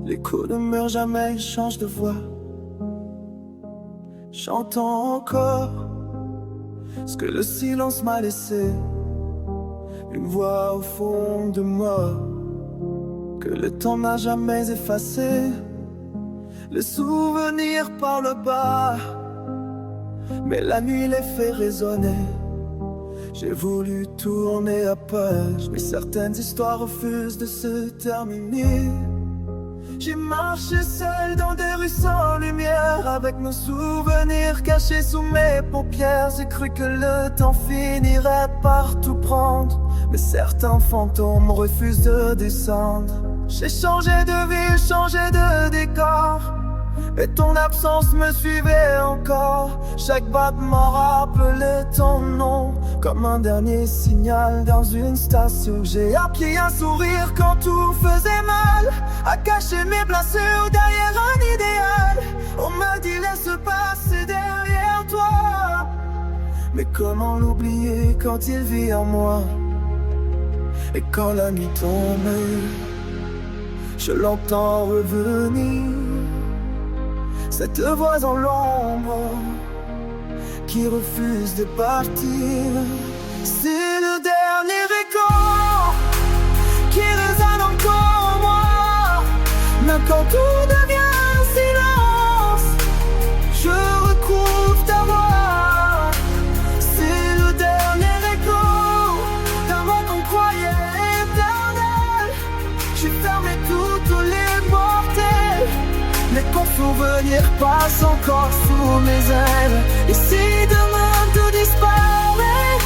L'écho ne meurt jamais, il change de voix. J'entends encore ce que le silence m'a laissé. Une voix au fond de moi que le temps n'a jamais effacé. Les souvenirs parlent bas, mais la nuit les fait résonner. J'ai voulu tourner à page, mais certaines histoires refusent de se terminer. J'ai marché seul dans des rues sans lumière, avec nos souvenirs cachés sous mes paupières. J'ai cru que le temps finirait par tout prendre, mais certains fantômes refusent de descendre. J'ai changé de ville, changé de décor, et ton absence me suivait encore. Chaque battement rappelait ton nom, comme un dernier signal dans une station. J'ai appris à sourire quand tout faisait mal, à cacher mes blessures derrière un idéal. On me dit laisse passer derrière toi, mais comment l'oublier quand il vit en moi? Et quand la nuit tombe, je l'entends revenir, cette voix dans l'ombre qui refuse de partir. C'est le dernier écho qui résonne encore en moi. Même quand tout devient silence, je retrouve ta voix. C'est le dernier écho d'un monde qu'on croyait éternel. J'ai fermé toutes les mortelles, mais ton souvenir passe encore sous mes ailes. Et si demain tout disparaît,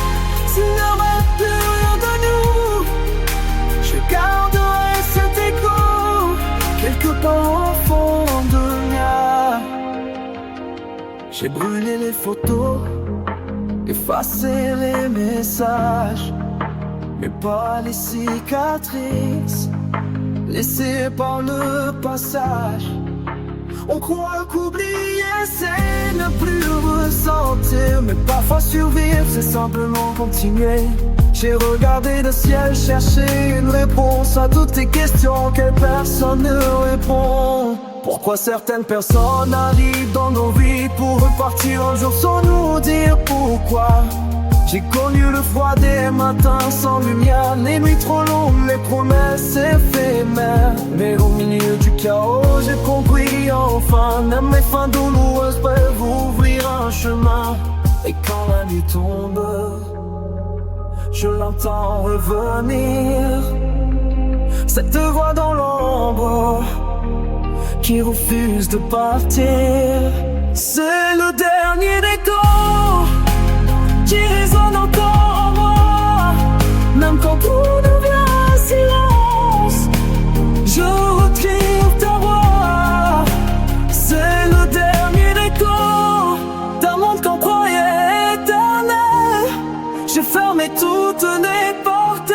s'il ne reste plus rien de nous, je garderai cet écho quelque part au fond de moi. J'ai brûlé les photos, effacé les messages, mais pas les cicatrices laissées par le passage. On croit qu'oublier c'est ne plus ressentir, mais parfois survivre c'est simplement continuer. J'ai regardé le ciel, cherché une réponse à toutes tes questions que personne ne répond. Pourquoi certaines personnes arrivent dans nos vies pour repartir un jour sans nous dire pourquoi? J'ai connu le froid des matins sans lumière, les nuits trop longues, les promesses éphémères. Mais au milieu du chaos, j'ai compris enfin, même mes fins douloureuses peuvent ouvrir un chemin. Et quand la nuit tombe, je l'entends revenir, cette voix dans l'ombre qui refuse de partir. C'est le dernier écho qui résonne encore en moi. Même quand tout devient silence, je retrouve ta voix. C'est le dernier écho d'un monde qu'on croyait éternel. J'ai fermé toutes les portes,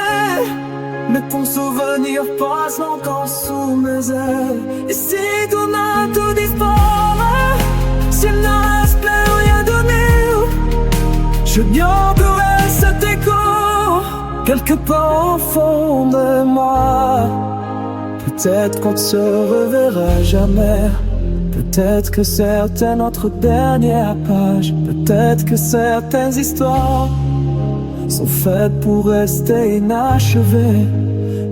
mais ton souvenir passe encore sous mes ailes. Et si demain tout disparaît, s'il ne reste plus rien de nous, je garderai cet écho quelque part au fond de moi. Peut-être qu'on ne se reverra jamais, peut-être que c'était notre dernière page, peut-être que certaines histoires sont faites pour rester inachevées.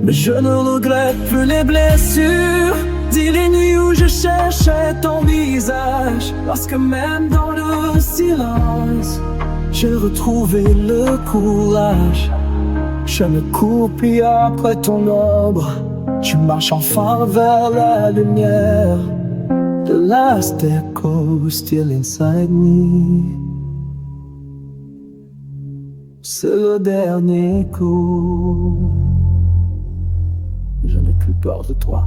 Mais je ne regrette plus les blessures, dis les nuits où je cherchais ton visage, parce que même dans le silence, j'ai retrouvé le courage. Je me coupis après ton ombre, tu marches enfin vers la lumière. The last echo still inside me. C'est le dernier écho. Je n'ai plus peur de toi.